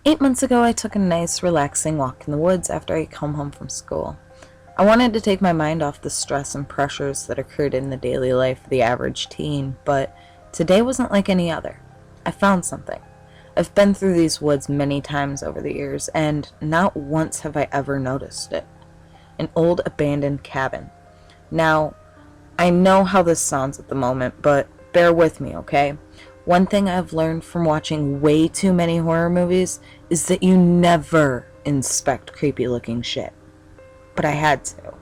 8 months ago, I took a nice, relaxing walk in the woods after I come home from school. I wanted to take my mind off the stress and pressures that occurred in the daily life of the average teen, but today wasn't like any other. I found something. I've been through these woods many times over the years, and not once have I ever noticed it. An old abandoned cabin. Now, I know how this sounds at the moment, but bear with me, okay? One thing I've learned from watching way too many horror movies is that you never inspect creepy looking shit. But I had to.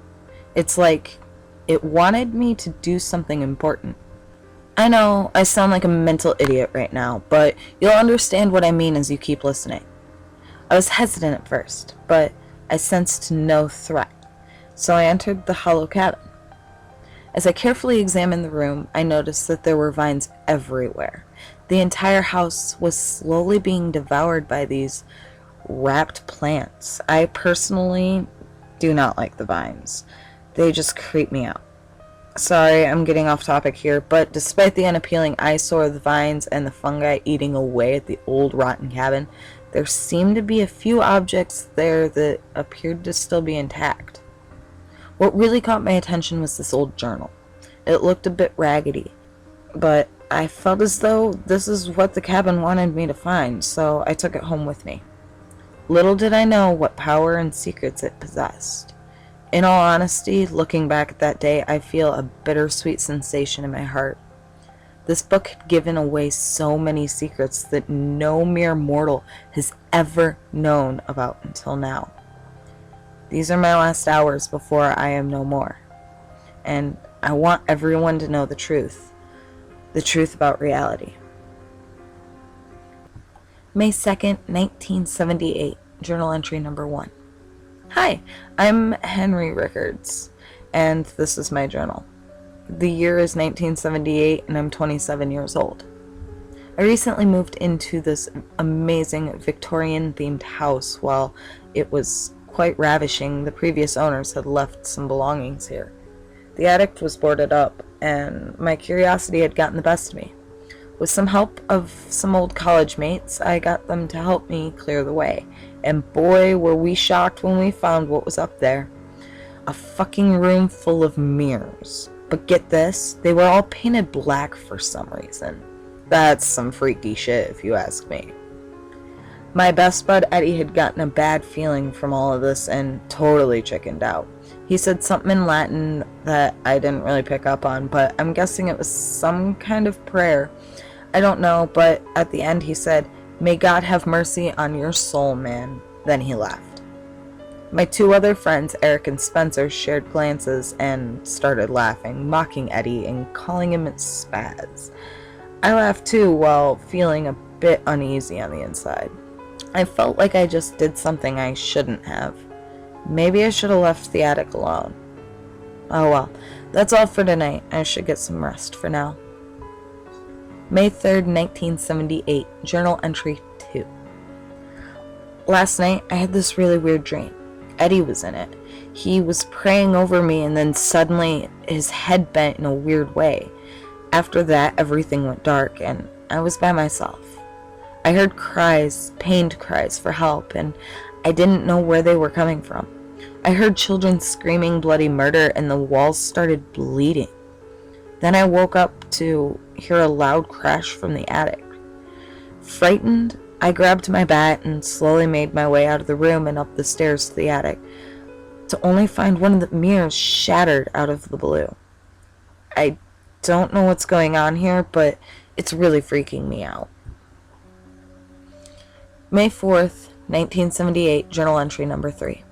It's like it wanted me to do something important. I know I sound like a mental idiot right now, but you'll understand what I mean as you keep listening. I was hesitant at first, but I sensed no threat, so I entered the hollow cabin. As I carefully examined the room, I noticed that there were vines everywhere. The entire house was slowly being devoured by these wrapped plants. I personally do not like the vines. They just creep me out. Sorry, I'm getting off topic here, but despite the unappealing eyesore of the vines and the fungi eating away at the old rotten cabin, there seemed to be a few objects there that appeared to still be intact. What really caught my attention was this old journal. It looked a bit raggedy, but I felt as though this is what the cabin wanted me to find, so I took it home with me. Little did I know what power and secrets it possessed. In all honesty, looking back at that day, I feel a bittersweet sensation in my heart. This book had given away so many secrets that no mere mortal has ever known about until now. These are my last hours before I am no more. And I want everyone to know the truth about reality. May 2nd, 1978, journal entry number 1. Hi, I'm Henry Rickards, and this is my journal. The year is 1978, and I'm 27 years old. I recently moved into this amazing Victorian-themed house. While it was quite ravishing, the previous owners had left some belongings here. The attic was boarded up, and my curiosity had gotten the best of me. With some help of some old college mates, I got them to help me clear the way, and boy were we shocked when we found what was up there. A fucking room full of mirrors. But get this, they were all painted black for some reason. That's some freaky shit if you ask me. My best bud Eddie had gotten a bad feeling from all of this and totally chickened out. He said something in Latin that I didn't really pick up on, but I'm guessing it was some kind of prayer. I don't know, but at the end he said, "May God have mercy on your soul, man." Then he left. My two other friends, Eric and Spencer, shared glances and started laughing, mocking Eddie and calling him a spaz. I laughed too, while feeling a bit uneasy on the inside. I felt like I just did something I shouldn't have. Maybe I should have left the attic alone. Oh well, that's all for tonight. I should get some rest for now. May 3rd, 1978, journal entry 2. Last night, I had this really weird dream. Eddie was in it. He was praying over me, and then suddenly his head bent in a weird way. After that, everything went dark, and I was by myself. I heard cries, pained cries for help, and I didn't know where they were coming from. I heard children screaming bloody murder, and the walls started bleeding. Then I woke up to hear a loud crash from the attic. Frightened, I grabbed my bat and slowly made my way out of the room and up the stairs to the attic, to only find one of the mirrors shattered out of the blue. I don't know what's going on here, but it's really freaking me out. May 4th, 1978, journal entry number 3.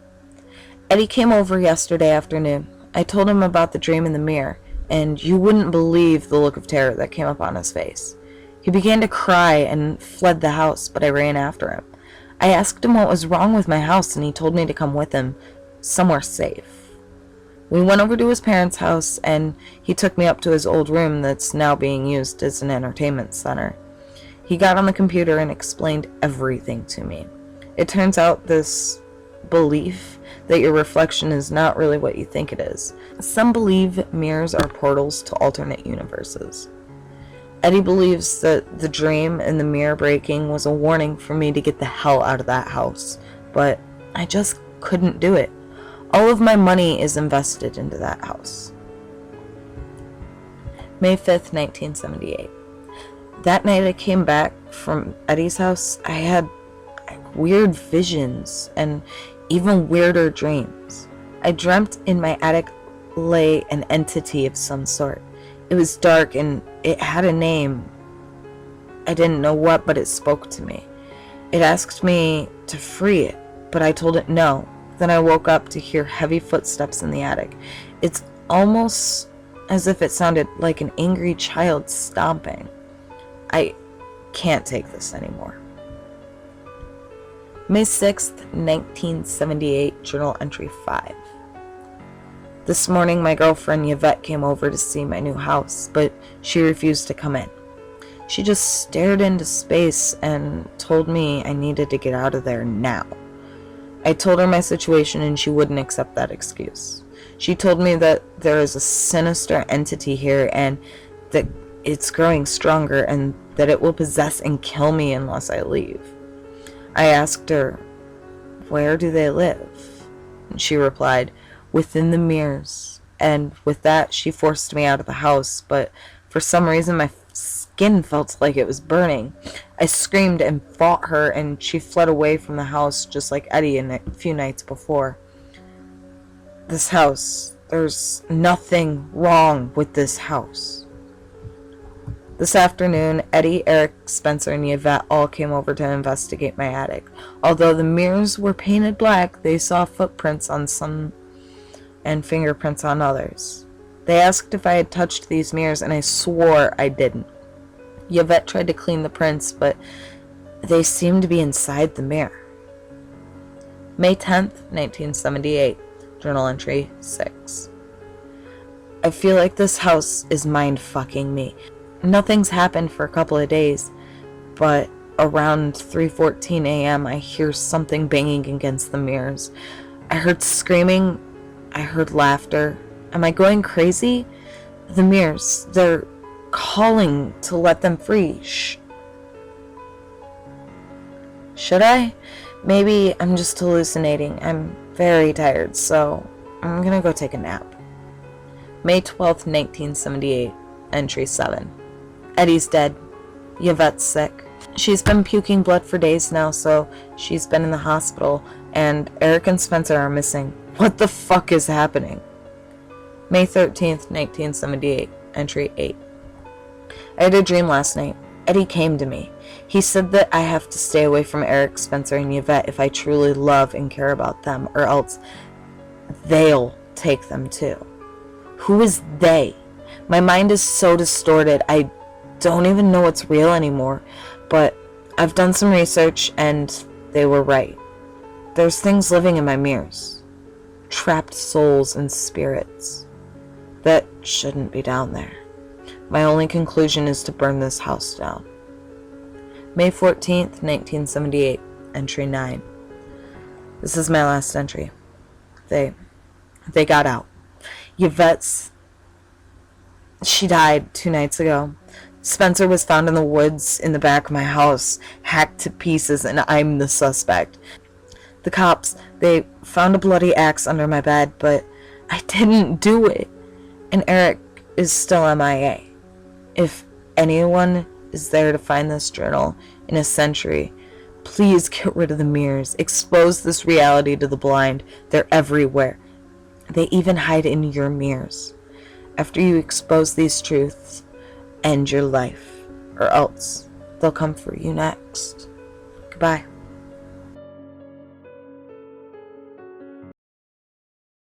Eddie came over yesterday afternoon. I told him about the dream in the mirror, and you wouldn't believe the look of terror that came up on his face. He began to cry and fled the house, but I ran after him. I asked him what was wrong with my house, and he told me to come with him, somewhere safe. We went over to his parents' house, and he took me up to his old room that's now being used as an entertainment center. He got on the computer and explained everything to me. It turns out this belief that your reflection is not really what you think it is. Some believe mirrors are portals to alternate universes. Eddie believes that the dream and the mirror breaking was a warning for me to get the hell out of that house, but I just couldn't do it. All of my money is invested into that house. May 5th, 1978. That night I came back from Eddie's house, I had weird visions and even weirder dreams. I dreamt in my attic lay an entity of some sort. It was dark and it had a name. I didn't know what, but it spoke to me. It asked me to free it, but I told it no. Then I woke up to hear heavy footsteps in the attic. It's almost as if it sounded like an angry child stomping. I can't take this anymore. May 6th, 1978, Journal Entry 5. This morning, my girlfriend Yvette came over to see my new house, but she refused to come in. She just stared into space and told me I needed to get out of there now. I told her my situation and she wouldn't accept that excuse. She told me that there is a sinister entity here and that it's growing stronger and that it will possess and kill me unless I leave. I asked her, "Where do they live?" And she replied, "Within the mirrors." And with that, she forced me out of the house, but for some reason my skin felt like it was burning. I screamed and fought her, and she fled away from the house just like Eddie a few nights before. This house, there's nothing wrong with this house. This afternoon, Eddie, Eric, Spencer, and Yvette all came over to investigate my attic. Although the mirrors were painted black, they saw footprints on some and fingerprints on others. They asked if I had touched these mirrors, and I swore I didn't. Yvette tried to clean the prints, but they seemed to be inside the mirror. May 10th, 1978, Journal Entry 6. I feel like this house is mind-fucking me. Nothing's happened for a couple of days, but around 3:14 a.m. I hear something banging against the mirrors. I heard screaming. I heard laughter. Am I going crazy? The mirrors, they're calling to let them free. Should I? Maybe I'm just hallucinating. I'm very tired, so I'm gonna go take a nap. May 12th, 1978, Entry 7. Eddie's dead. Yvette's sick. She's been puking blood for days now, so she's been in the hospital, and Eric and Spencer are missing. What the fuck is happening? May 13th, 1978, Entry 8. I had a dream last night. Eddie came to me. He said that I have to stay away from Eric, Spencer, and Yvette if I truly love and care about them, or else they'll take them too. Who is they? My mind is so distorted, I don't even know what's real anymore, but I've done some research and they were right. There's things living in my mirrors. Trapped souls and spirits that shouldn't be down there. My only conclusion is to burn this house down. May 14th, 1978, Entry 9. This is my last entry. They got out. Yvette's, she died 2 nights ago. Spencer was found in the woods in the back of my house, hacked to pieces, and I'm the suspect. The cops, they found a bloody axe under my bed, but I didn't do it. And Eric is still MIA. If anyone is there to find this journal in a century, please get rid of the mirrors. Expose this reality to the blind. They're everywhere. They even hide in your mirrors. After you expose these truths, end your life, or else they'll come for you next. Goodbye.